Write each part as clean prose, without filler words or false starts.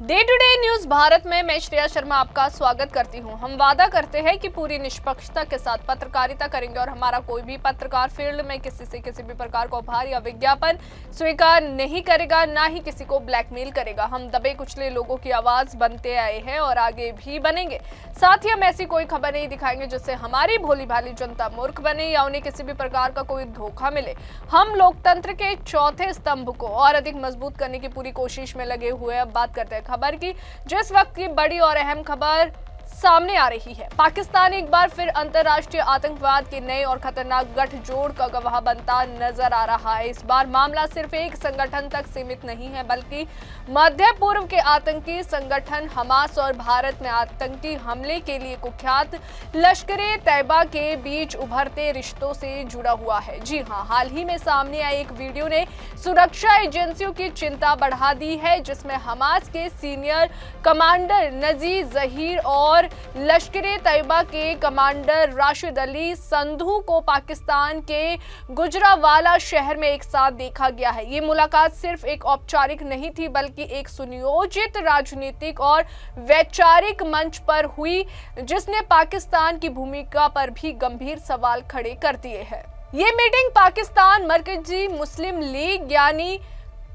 Day to day news Bharat में मैं श्रेया शर्मा आपका स्वागत करती हूं। हम वादा करते हैं कि पूरी निष्पक्षता के साथ पत्रकारिता करेंगे और हमारा कोई भी पत्रकार फील्ड में किसी से किसी भी प्रकार का उपहार या विज्ञापन स्वीकार नहीं करेगा, ना ही किसी को ब्लैकमेल करेगा। हम दबे कुचले लोगों की आवाज बनते आए हैं और आगे भी बनेंगे। साथ ही हम ऐसी कोई खबर नहीं दिखाएंगे जिससे हमारी भोली भाली जनता मूर्ख बने या उन्हें किसी भी प्रकार का कोई धोखा मिले। हम लोकतंत्र के चौथे स्तंभ को और अधिक मजबूत करने की पूरी कोशिश में लगे हुए। अब बात करते हैं खबर की, जिस वक्त की बड़ी और अहम खबर सामने आ रही है। पाकिस्तान एक बार फिर अंतर्राष्ट्रीय आतंकवाद के नए और खतरनाक गठजोड़ का गवाह बनता नजर आ रहा है। इस बार मामला सिर्फ एक संगठन तक सीमित नहीं है, बल्कि मध्य पूर्व के आतंकी संगठन हमास और भारत में आतंकी हमले के लिए कुख्यात लश्कर-ए-तैयबा के बीच उभरते रिश्तों से जुड़ा हुआ है। जी हां, हाल ही में सामने आए एक वीडियो ने सुरक्षा एजेंसियों की चिंता बढ़ा दी है, जिसमें हमास के सीनियर कमांडर नजीर जहीर और लश्कर-ए-तैयबा के कमांडर राशिद अली संधू को पाकिस्तान के गुजरावाला शहर में एक साथ देखा गया है। ये मुलाकात सिर्फ एक औपचारिक नहीं थी, बल्कि एक सुनियोजित राजनीतिक और वैचारिक मंच पर हुई, जिसने पाकिस्तान की भूमिका पर भी गंभीर सवाल खड़े कर दिए हैं। ये मीटिंग पाकिस्तान मरकजी मुस्लिम लीग यानी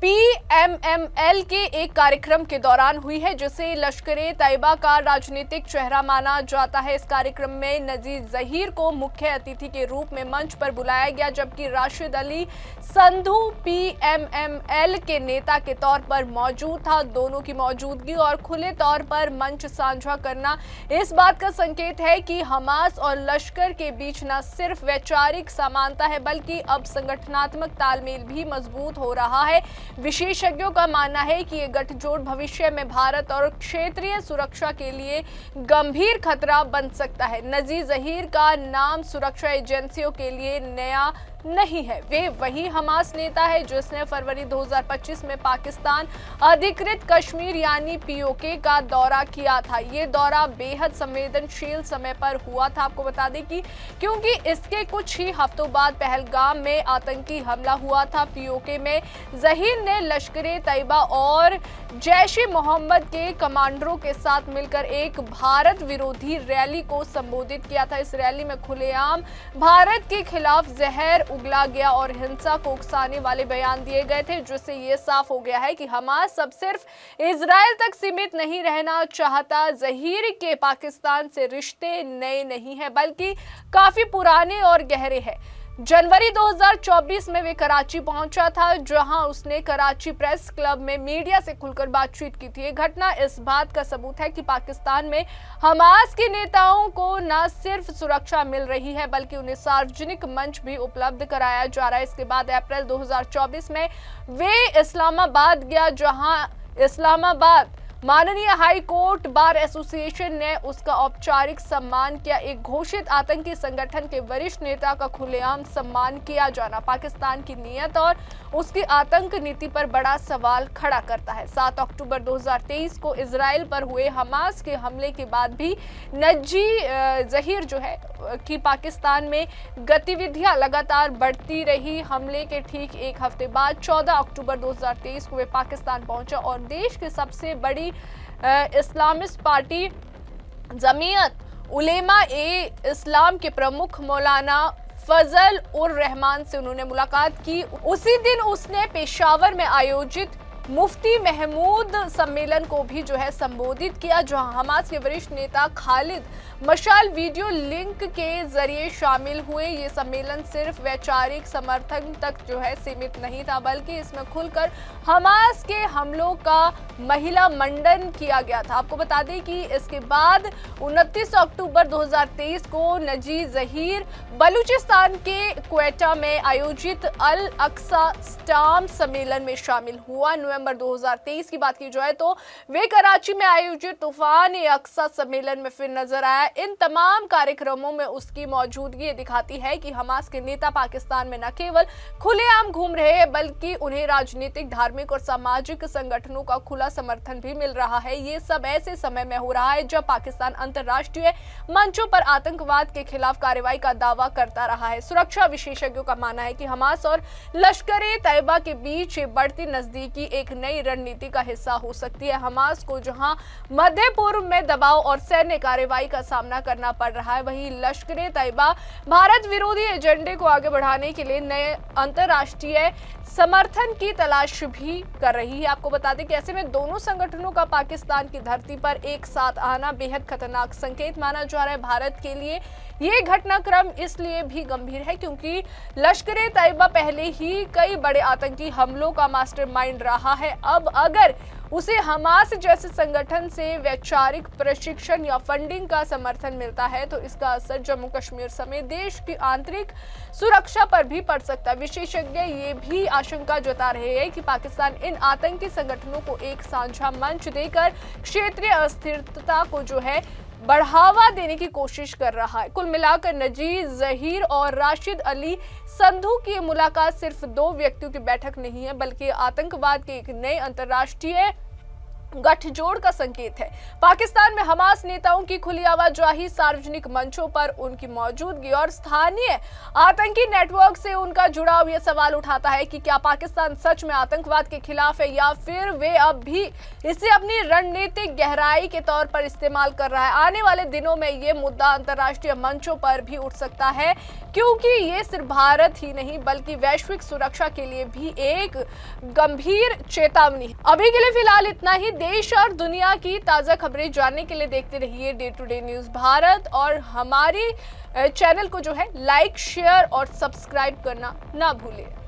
PMML के एक कार्यक्रम के दौरान हुई है, जिसे लश्कर-ए-तैयबा का राजनीतिक चेहरा माना जाता है। इस कार्यक्रम में नजीर जहीर को मुख्य अतिथि के रूप में मंच पर बुलाया गया, जबकि राशिद अली संधू PMML के नेता के तौर पर मौजूद था। दोनों की मौजूदगी और खुले तौर पर मंच साझा करना इस बात का संकेत है कि हमास और लश्कर के बीच न सिर्फ वैचारिक समानता है, बल्कि अब संगठनात्मक तालमेल भी मजबूत हो रहा है। विशेषज्ञों का मानना है कि ये गठजोड़ भविष्य में भारत और क्षेत्रीय सुरक्षा के लिए गंभीर खतरा बन सकता है। नजीर जहीर का नाम सुरक्षा एजेंसियों के लिए नया नहीं है। वे वही हमास नेता है जिसने फरवरी 2025 में पाकिस्तान अधिकृत कश्मीर यानी POK का दौरा किया था। ये दौरा बेहद संवेदनशील समय पर हुआ था। आपको बता दें कि क्योंकि इसके कुछ ही हफ्तों बाद पहलगाम में आतंकी हमला हुआ था। POK में जहीर ने लश्कर-ए-तैयबा और जैश-ए-मोहम्मद के कमांडरों के साथ मिलकर एक भारत विरोधी रैली को संबोधित किया था। इस रैली में खुलेआम भारत के खिलाफ जहर उगला गया और हिंसा को उकसाने वाले बयान दिए गए थे, जिससे ये साफ हो गया है कि हमास अब सिर्फ इजराइल तक सीमित नहीं रहना चाहता। जहीर के पाकिस्तान से रिश्ते नए नहीं हैं, बल्कि काफी पुराने और गहरे हैं। जनवरी 2024 में वे कराची पहुंचा था, जहां उसने कराची प्रेस क्लब में मीडिया से खुलकर बातचीत की थी। ये घटना इस बात का सबूत है कि पाकिस्तान में हमास के नेताओं को न सिर्फ सुरक्षा मिल रही है, बल्कि उन्हें सार्वजनिक मंच भी उपलब्ध कराया जा रहा है। इसके बाद अप्रैल 2024 में वे इस्लामाबाद गया, जहां इस्लामाबाद माननीय हाई कोर्ट बार एसोसिएशन ने उसका औपचारिक सम्मान किया। एक घोषित आतंकी संगठन के वरिष्ठ नेता का खुलेआम सम्मान किया जाना पाकिस्तान की नीयत और उसकी आतंक नीति पर बड़ा सवाल खड़ा करता है। 7 अक्टूबर 2023 को इजराइल पर हुए हमास के हमले के बाद भी नजीर जहीर जो है कि पाकिस्तान में गतिविधियां लगातार बढ़ती रही। हमले के ठीक एक हफ्ते बाद 14 अक्टूबर 2023 को वे पाकिस्तान पहुंचा और देश की सबसे बड़ी इस्लामिस्ट पार्टी जमीयत उलेमा-ए-इस्लाम के प्रमुख मौलाना फजल उर रहमान से उन्होंने मुलाकात की। उसी दिन उसने पेशावर में आयोजित मुफ्ती महमूद सम्मेलन को भी जो है संबोधित किया, जहां हमास के वरिष्ठ नेता खालिद मशाल वीडियो लिंक के जरिए शामिल हुए। ये सम्मेलन सिर्फ वैचारिक समर्थन तक जो है सीमित नहीं था, बल्कि इसमें खुलकर हमास के हमलों का महिला मंडन किया गया था। आपको बता दें कि इसके बाद 29 अक्टूबर 2023 को नजीर जहीर बलूचिस्तान के क्वेटा में आयोजित अल अक्सा स्टाम सम्मेलन में शामिल हुआ। नवंबर 2023 की बात की जाए तो वे कराची में आयोजित तूफान-ए-अक्सा सम्मेलन में फिर नजर आया। इन तमाम कार्यक्रमों में उसकी मौजूदगी दिखाती है कि हमास के नेता पाकिस्तान में न केवल खुलेआम घूम रहे हैं, बल्कि उन्हें राजनीतिक, धार्मिक और सामाजिक संगठनों का खुला समर्थन भी मिल रहा है। ये सब ऐसे समय में हो रहा है जब पाकिस्तान अंतर्राष्ट्रीय मंचों पर आतंकवाद के खिलाफ कार्रवाई का दावा करता रहा है। सुरक्षा विशेषज्ञों का मानना है कि हमास और लश्कर-ए-तैयबा के बीच बढ़ती नजदीकी एक नई रणनीति का हिस्सा हो सकती है। हमास को जहां मध्य पूर्व में दबाव और सैन्य कार्रवाई का सामना करना पड़ रहा है, वहीं लश्कर तैयबा भारत विरोधी एजेंडे को आगे बढ़ाने के लिए नए अंतर्राष्ट्रीय समर्थन की तलाश भी कर रही है। आपको बता दें कि ऐसे में दोनों संगठनों का पाकिस्तान की धरती पर एक साथ आना बेहद खतरनाक संकेत माना जा रहा है। भारत के लिए ये घटनाक्रम इसलिए भी गंभीर है क्योंकि लश्कर तैयबा पहले ही कई बड़े आतंकी हमलों का मास्टरमाइंड रहा है। अब अगर उसे हमास जैसे संगठन से वैचारिक प्रशिक्षण या फंडिंग का समर्थन मिलता है तो इसका असर जम्मू कश्मीर समेत देश की आंतरिक सुरक्षा पर भी पड़ सकता है। विशेषज्ञ ये भी आशंका जता रहे हैं कि पाकिस्तान इन आतंकी संगठनों को एक साझा मंच देकर क्षेत्रीय अस्थिरता को जो है बढ़ावा देने की कोशिश कर रहा है। कुल मिलाकर नजीर जहीर और राशिद अली संधू की मुलाकात सिर्फ दो व्यक्तियों की बैठक नहीं है बल्कि आतंकवाद के एक नए अंतर्राष्ट्रीय गठजोड़ का संकेत है। पाकिस्तान में हमास नेताओं की खुली आवाजाही, सार्वजनिक मंचों पर उनकी मौजूदगी और स्थानीय आतंकी नेटवर्क से उनका जुड़ाव ये सवाल उठाता है कि क्या पाकिस्तान सच में आतंकवाद के खिलाफ है या फिर वे अब भी इसे अपनी रणनीतिक गहराई के तौर पर इस्तेमाल कर रहा है। आने वाले दिनों में ये मुद्दा अंतर्राष्ट्रीय मंचों पर भी उठ सकता है क्योंकि ये सिर्फ भारत ही नहीं बल्कि वैश्विक सुरक्षा के लिए भी एक गंभीर चेतावनी है। अभी के लिए फिलहाल इतना ही। देश और दुनिया की ताजा खबरें जानने के लिए देखते रहिए day to day news Bharat और हमारी चैनल को जो है लाइक, शेयर और सब्सक्राइब करना ना भूलिए।